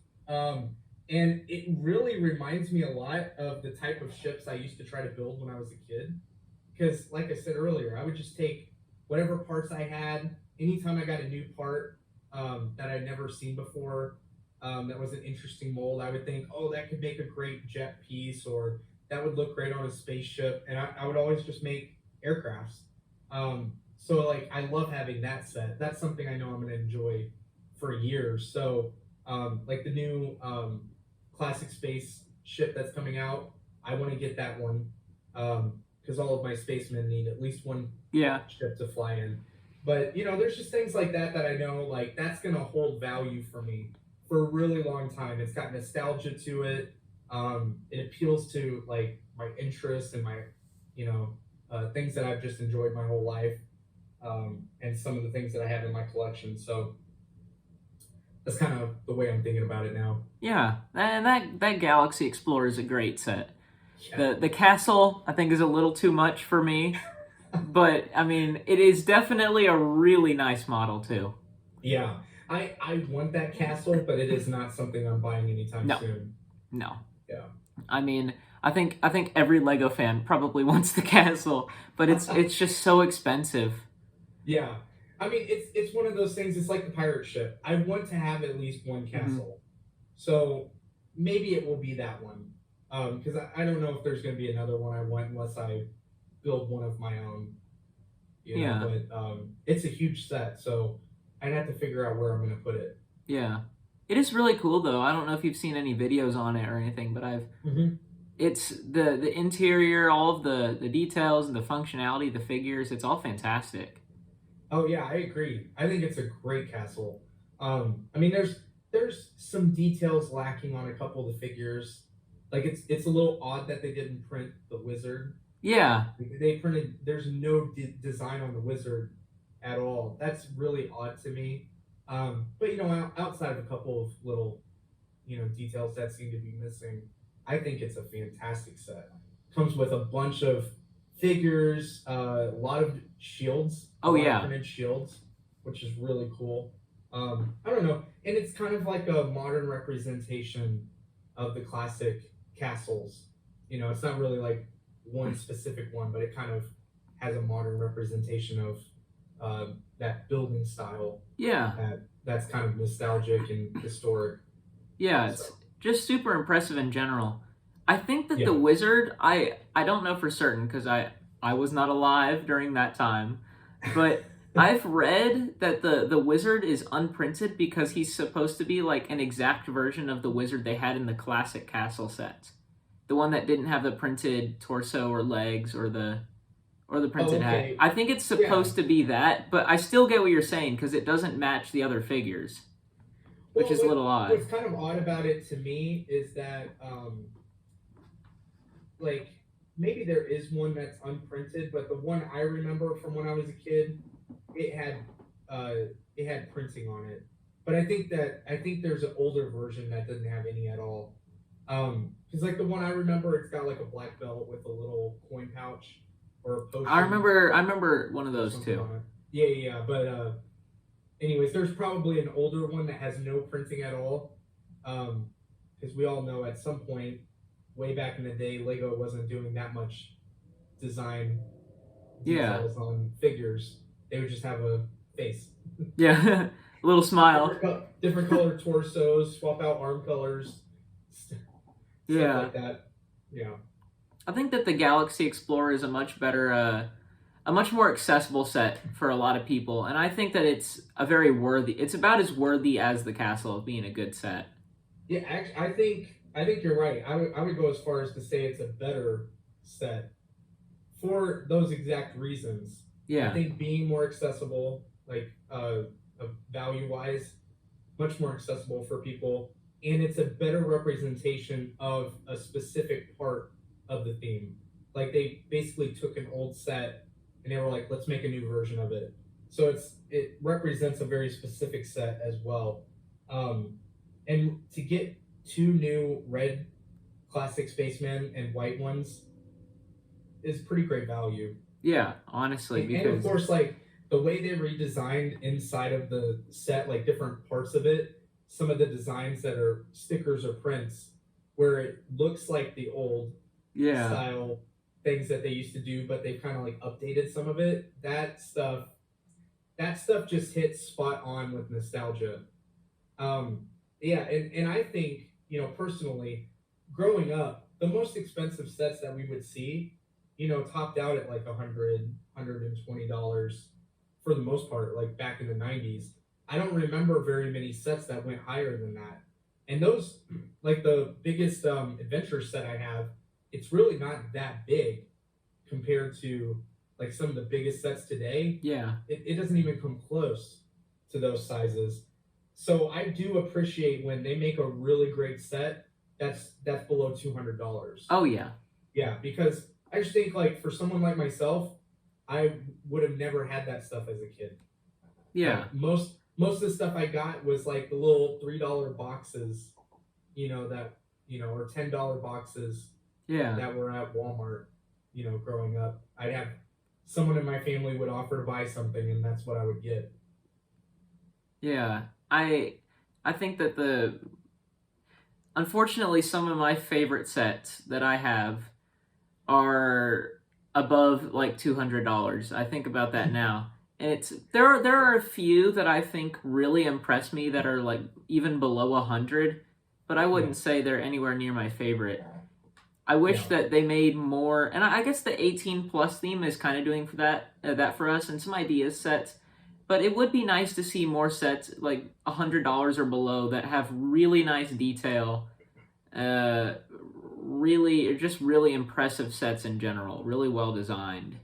And it really reminds me a lot of the type of ships I used to try to build when I was a kid. Because, like I said earlier, I would just take whatever parts I had. Anytime I got a new part that I'd never seen before, that was an interesting mold, I would think, oh, that could make a great jet piece, or that would look great on a spaceship. And I would always just make aircrafts. So like I love having that set. That's something I know I'm gonna enjoy for years. So like the new classic space ship that's coming out, I want to get that one because all of my spacemen need at least one Yeah. ship to fly in. But there's just things like that that I know like that's gonna hold value for me for a really long time. It's got nostalgia to it. It appeals to like my interests and my you know things that I've just enjoyed my whole life, and some of the things that I have in my collection. So that's kind of the way I'm thinking about it now. Yeah. And that Galaxy Explorer is a great set. Yeah, The castle, I think, is a little too much for me. But, I mean, it is definitely a really nice model, too. yeah. I want that castle, but it is not something I'm buying anytime No. soon. No. Yeah. I mean, I think every Lego fan probably wants the castle, but it's just so expensive. Yeah. I mean, it's one of those things. It's like the pirate ship. I want to have at least one Hmm. castle, so maybe it will be that one. Because I don't know if there's going to be another one I want unless I build one of my own. Yeah. But it's a huge set, so I'd have to figure out where I'm going to put it. Yeah. It is really cool, though. I don't know if you've seen any videos on it or anything, but Hmm. it's the interior, all of the details and the functionality, the figures, it's all fantastic. Oh yeah, I agree. I think it's a great castle. I mean, there's some details lacking on a couple of the figures. Like it's a little odd that they didn't print the wizard. Yeah. They printed. There's no design on the wizard at all. That's really odd to me. But you know, outside of a couple of little, you know, details that seem to be missing, I think it's a fantastic set. Comes with a bunch of figures, a lot of shields, a Oh lot of yeah, printed shields, which is really cool. I don't know, and it's kind of like a modern representation of the classic castles. You know, it's not really like one specific one, but it kind of has a modern representation of that building style yeah, that's kind of nostalgic and historic. yeah. So It's just super impressive in general. I think that the yeah. wizard, I don't know for certain because I was not alive during that time, but I've read that the wizard is unprinted because he's supposed to be like an exact version of the wizard they had in the classic castle sets. The one that didn't have the printed torso or legs or the Oh, printed hat. okay. I think it's Yeah. supposed to be that, but I still get what you're saying because it doesn't match the other figures, which Well, is a little what's odd. kind of odd about it to me is that like maybe there is one that's unprinted, but the one I remember from when I was a kid, it had it had printing on it. But I think there's an older version that doesn't have any at all. Because like the one I remember, it's got like a black belt with a little coin pouch or a potion I remember one of or those something too. on it. Yeah, yeah, yeah. But anyways, there's probably an older one that has no printing at all. Because we all know at some point, way back in the day, Lego wasn't doing that much design Yeah, details on figures. They would just have a face, yeah, a little smile. different colored torsos, swap out arm colors, stuff Yeah, like that. Yeah, I think that the Galaxy Explorer is a much more accessible set for a lot of people, and I think that it's a very worthy. It's about as worthy as the castle of being a good set. yeah. Actually, I think you're right. I would go as far as to say it's a better set for those exact reasons. I Yeah, think being more accessible, like value wise, much more accessible for people, and it's a better representation of a specific part of the theme. Like they basically took an old set and they were like, let's make a new version of it. So it represents a very specific set as well. Um, and to get two new red classic spacemen and white ones is pretty great value. yeah. Honestly, And of because course, like the way they redesigned inside of the set, like different parts of it, some of the designs that are stickers or prints, where it looks like the old yeah, style things that they used to do, but they've kind of like updated some of it. That stuff just hits spot on with nostalgia. Yeah, and I think, you know, personally, growing up, the most expensive sets that we would see, you know, topped out at like $120 for the most part, like back in the 90s. I don't remember very many sets that went higher than that. And those, like the biggest adventure set I have, it's really not that big compared to like some of the biggest sets today. yeah, It doesn't even come close to those sizes. So I do appreciate when they make a really great set that's below $200. oh yeah, Yeah, because I just think like for someone like myself, I would have never had that stuff as a kid. yeah, Like most of the stuff I got was like the little $3 boxes, you know, that you know, or $10 boxes yeah, that were at Walmart, you know, growing up. I'd have someone in my family would offer to buy something and that's what I would get. yeah. I think that the unfortunately some of my favorite sets that I have are above like $200. I think about that now. And it's there are a few that I think really impress me that are like even below 100, but I Yeah. wouldn't say they're anywhere near my favorite. I wish Yeah. that they made more, and I guess the 18 plus theme is kind of doing for that for us and some ideas sets. But it would be nice to see more sets like $100 or below that have really nice detail, uh, really just really impressive sets in general, really well designed.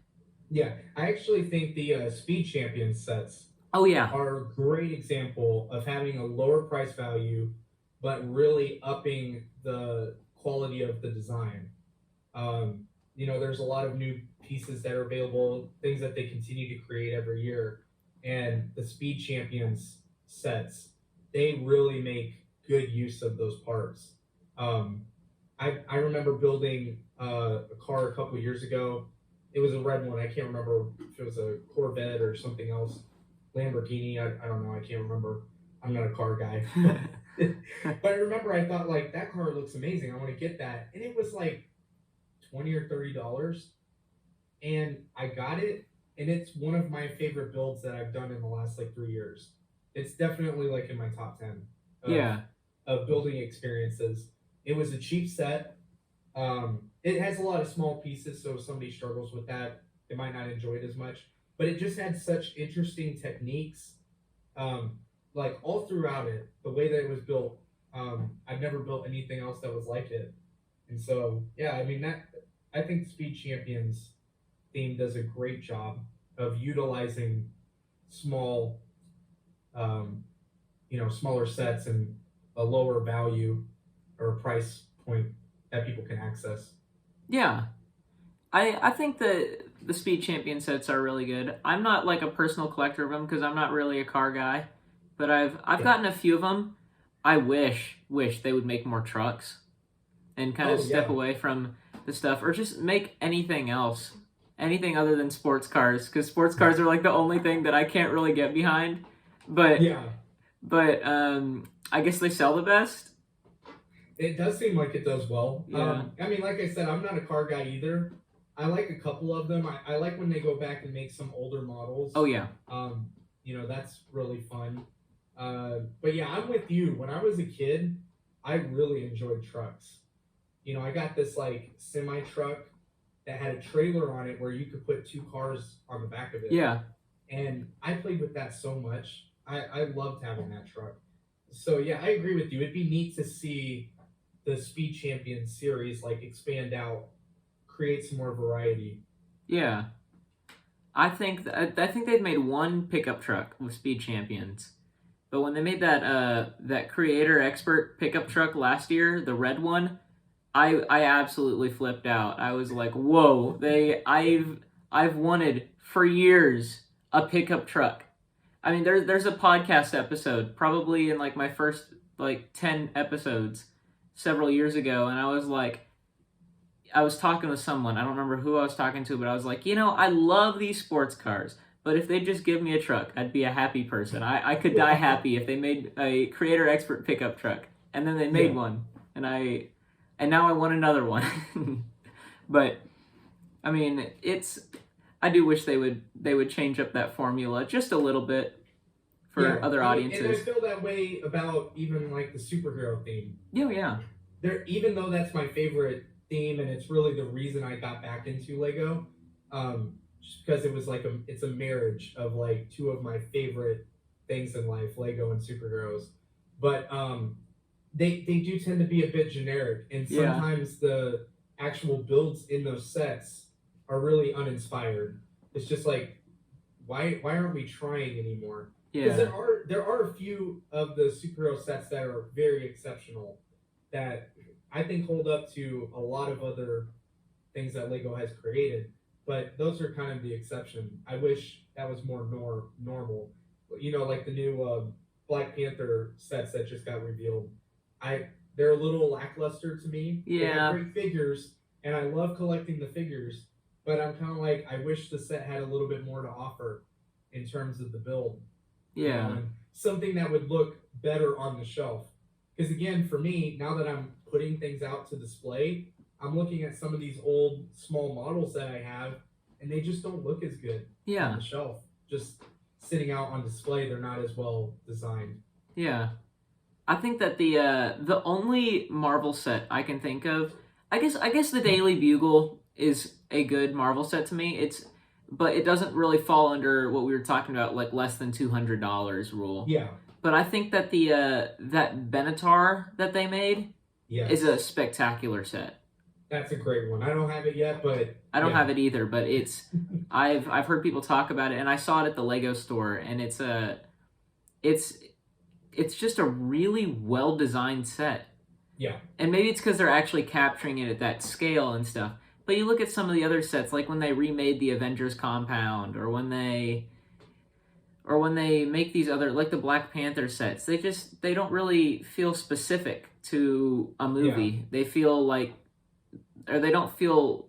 Yeah. I actually think the Speed Champion sets Oh yeah, are a great example of having a lower price value, but really upping the quality of the design. You know, there's a lot of new pieces that are available, things that they continue to create every year. And the Speed Champions sets, they really make good use of those parts. Um, I remember building a car a couple years ago. It was a red one. I can't remember if it was a Corvette or something else. Lamborghini. I don't know. I can't remember. I'm not a car guy. But I remember I thought like that car looks amazing. I want to get that. And it was like 20 or $30. And I got it. And it's one of my favorite builds that I've done in the last like 3 years. It's definitely like in my top 10 of, Yeah. of building experiences. It was a cheap set. It has a lot of small pieces, so if somebody struggles with that, they might not enjoy it as much. But it just had such interesting techniques, like all throughout it. The way that it was built, I've never built anything else that was like it. And so, yeah, I mean that. I think Speed Champions theme does a great job of utilizing small, um, smaller sets and a lower value or price point that people can access. Yeah. I think that the Speed Champion sets are really good. I'm not like a personal collector of them because I'm not really a car guy, but I've Yeah. gotten a few of them. I wish they would make more trucks and kind of Oh step yeah, away from the stuff, or just make anything else, anything other than sports cars, because sports cars are like the only thing that I can't really get behind. But yeah. I guess they sell the best. It does seem like it does well. Yeah. I mean, like I said, I'm not a car guy either. I like a couple of them. I like when they go back and make some older models. Oh yeah. That's really fun. But yeah, I'm with you. When I was a kid, I really enjoyed trucks. I got this like semi truck that had a trailer on it where you could put two cars on the back of it. Yeah. And I played with that so much. I loved having that truck. So yeah, I agree with you. It'd be neat to see the Speed Champion series like expand out, create some more variety. Yeah. I think they've made one pickup truck with Speed Champions, but when they made that Creator Expert pickup truck last year, the red one, I absolutely flipped out. I was like, whoa! I've wanted for years a pickup truck. I mean, there's a podcast episode probably in like my first like 10 episodes several years ago, and I was talking with someone. I don't remember who I was talking to, but I was like, I love these sports cars, but if they just give me a truck, I'd be a happy person. I could die happy if they made a Creator Expert pickup truck, and then they made one, and now I want another one. But I mean, I do wish they would change up that formula just a little bit for other audiences. And I feel that way about even like the superhero theme. Yeah. Even though that's my favorite theme and it's really the reason I got back into Lego, just because it was like it's a marriage of like two of my favorite things in life, Lego and superheroes. But they do tend to be a bit generic, and sometimes the actual builds in those sets are really uninspired. It's just like, why aren't we trying anymore? Because there are a few of the superhero sets that are very exceptional that I think hold up to a lot of other things that Lego has created, but those are kind of the exception. I wish that was more normal. Like the new Black Panther sets that just got revealed. They're a little lackluster to me. They have great figures, and I love collecting the figures, but I'm kind of like, I wish the set had a little bit more to offer in terms of the build. Yeah. And something that would look better on the shelf. Because again, for me, now that I'm putting things out to display, I'm looking at some of these old small models that I have, and they just don't look as good on the shelf. Just sitting out on display, they're not as well designed. Yeah. I think that the only Marvel set I can think of, I guess the Daily Bugle is a good Marvel set to me. But it doesn't really fall under what we were talking about, like less than $200 rule. Yeah. But I think that that Benatar that they made is a spectacular set. That's a great one. I don't have it yet, but I don't have it either. But I've heard people talk about it, and I saw it at the Lego store, and it's just a really well designed set. Yeah. And maybe it's because they're actually capturing it at that scale and stuff. But you look at some of the other sets, like when they remade the Avengers compound, or when they or when they make these other, like the Black Panther sets, they don't really feel specific to a movie. They feel like, or they don't feel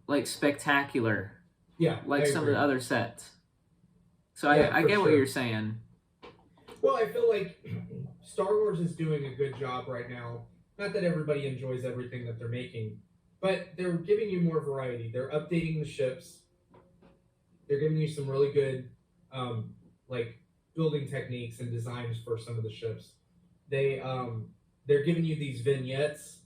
like spectacular. Yeah, like I some of agree. the other sets. So Yeah, I for get what sure. you're saying. Well, I feel like Star Wars is doing a good job right now. Not that everybody enjoys everything that they're making, but they're giving you more variety. They're updating the ships. They're giving you some really good, like building techniques and designs for some of the ships. They're giving you these vignettes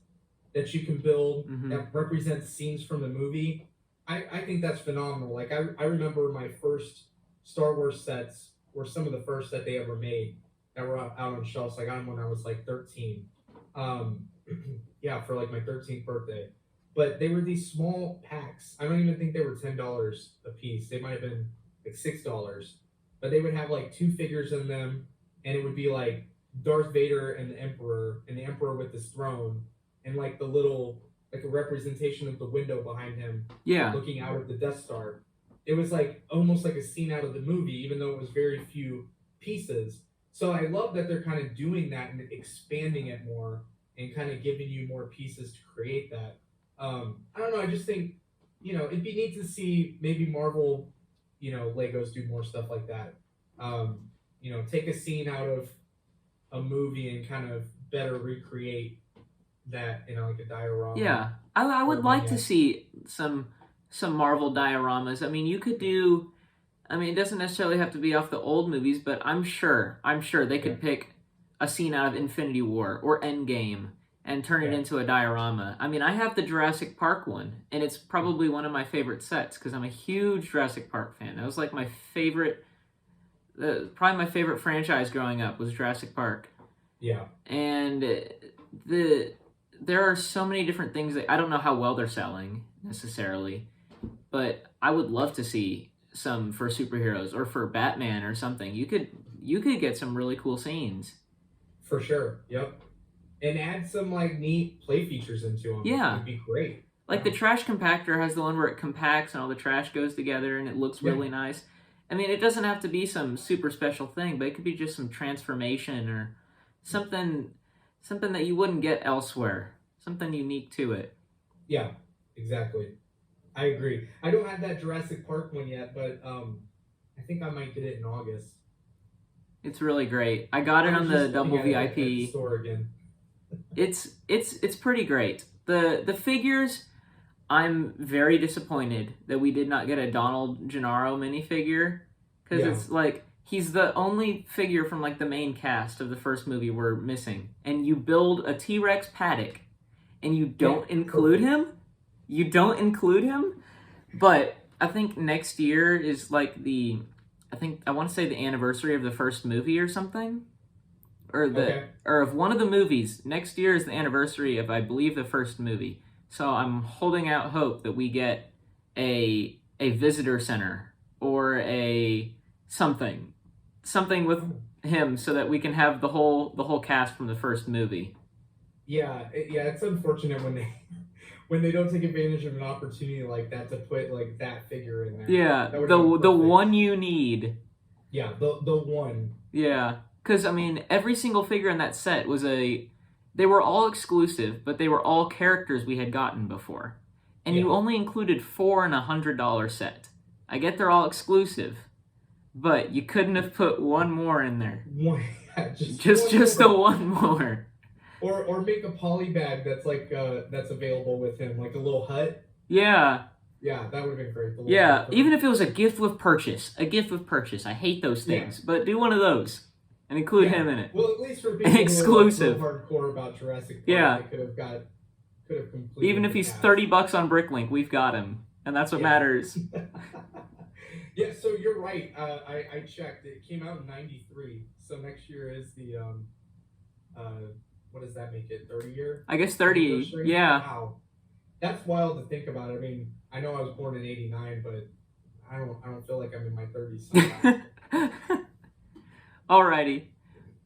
that you can build that represent scenes from the movie. I think that's phenomenal. Like I remember my first Star Wars sets were some of the first that they ever made that were out on shelves. I got them when I was like 13. Um, yeah, for like my 13th birthday. But they were these small packs. I don't even think they were $10 a piece. They might have been like $6. But they would have like two figures in them, and it would be like Darth Vader and the Emperor with his throne, and like the little like a representation of the window behind him, looking out of the Death Star. It was like almost like a scene out of the movie, even though it was very few pieces. So I love that they're kind of doing that and expanding it more and kind of giving you more pieces to create that. I don't know. I just think, it'd be neat to see maybe Marvel, Legos do more stuff like that. Take a scene out of a movie and kind of better recreate that, like a diorama. Yeah, I would like to see some Marvel dioramas. I mean, you could do. I mean, it doesn't necessarily have to be off the old movies, but I'm sure they could pick a scene out of Infinity War or Endgame and turn it into a diorama. I mean, I have the Jurassic Park one, and it's probably one of my favorite sets because I'm a huge Jurassic Park fan. That was like my favorite, probably my favorite franchise growing up was Jurassic Park. Yeah. And there are so many different things that I don't know how well they're selling necessarily, but I would love to see some for superheroes or for Batman or something. You could get some really cool scenes. For sure. Yep. And add some like neat play features into them. Yeah. It would be great. Like the trash compactor has the one where it compacts and all the trash goes together and it looks really nice. I mean, it doesn't have to be some super special thing, but it could be just some transformation or something that you wouldn't get elsewhere. Something unique to it. Yeah, exactly. I agree. I don't have that Jurassic Park one yet, but I think I might get it in August. It's really great. I got it on the double VIP. At the store again. It's pretty great. The figures, I'm very disappointed that we did not get a Donald Gennaro minifigure because it's like he's the only figure from like the main cast of the first movie we're missing, and you build a T-Rex paddock and you don't include him. You don't include him, but I think next year is like I want to say the anniversary of the first movie or something, or of one of the movies. Next year is the anniversary of, I believe, the first movie. So I'm holding out hope that we get a visitor center or a something with him so that we can have the whole cast from the first movie. Yeah, it's unfortunate when they don't take advantage of an opportunity like that to put like that figure in there. Yeah, the one you need. Yeah, the one. Yeah, because I mean, every single figure in that set was they were all exclusive, but they were all characters we had gotten before. And you only included 4 in a $100 set. I get they're all exclusive, but you couldn't have put one more in there. One, just the one more. Or make a poly bag that's like that's available with him, like a little hut. Yeah. Yeah, that would have been great. Yeah, even if it was a gift with purchase. A gift with purchase. I hate those things, but do one of those and include him in it. Well, at least for people exclusive. who are so hardcore about Jurassic Park, they could have completed. Even if he's $30 on Bricklink, we've got him, and that's what matters. Yeah, so you're right. I checked. It came out in '93, so next year is the what does that make it? 30-year? I guess 30. Yeah. Wow, that's wild to think about. I mean, I know I was born in '89, but I don't feel like I'm in my 30s. Alrighty.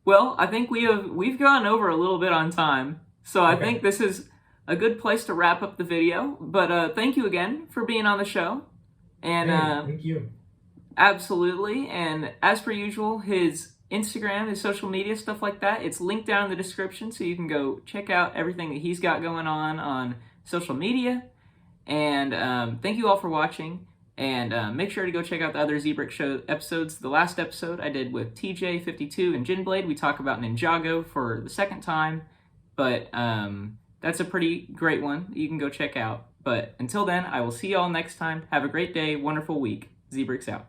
Well, I think we've gone over a little bit on time, so I think this is a good place to wrap up the video. But thank you again for being on the show, and thank you. Absolutely. And as per usual, his Instagram, his social media, stuff like that, it's linked down in the description, so you can go check out everything that he's got going on social media. And thank you all for watching. And make sure to go check out the other Zbricks Show episodes. The last episode I did with TJ52 and Ginblade, we talk about Ninjago for the second time. But that's a pretty great one that you can go check out. But until then, I will see you all next time. Have a great day, wonderful week. Zbricks out.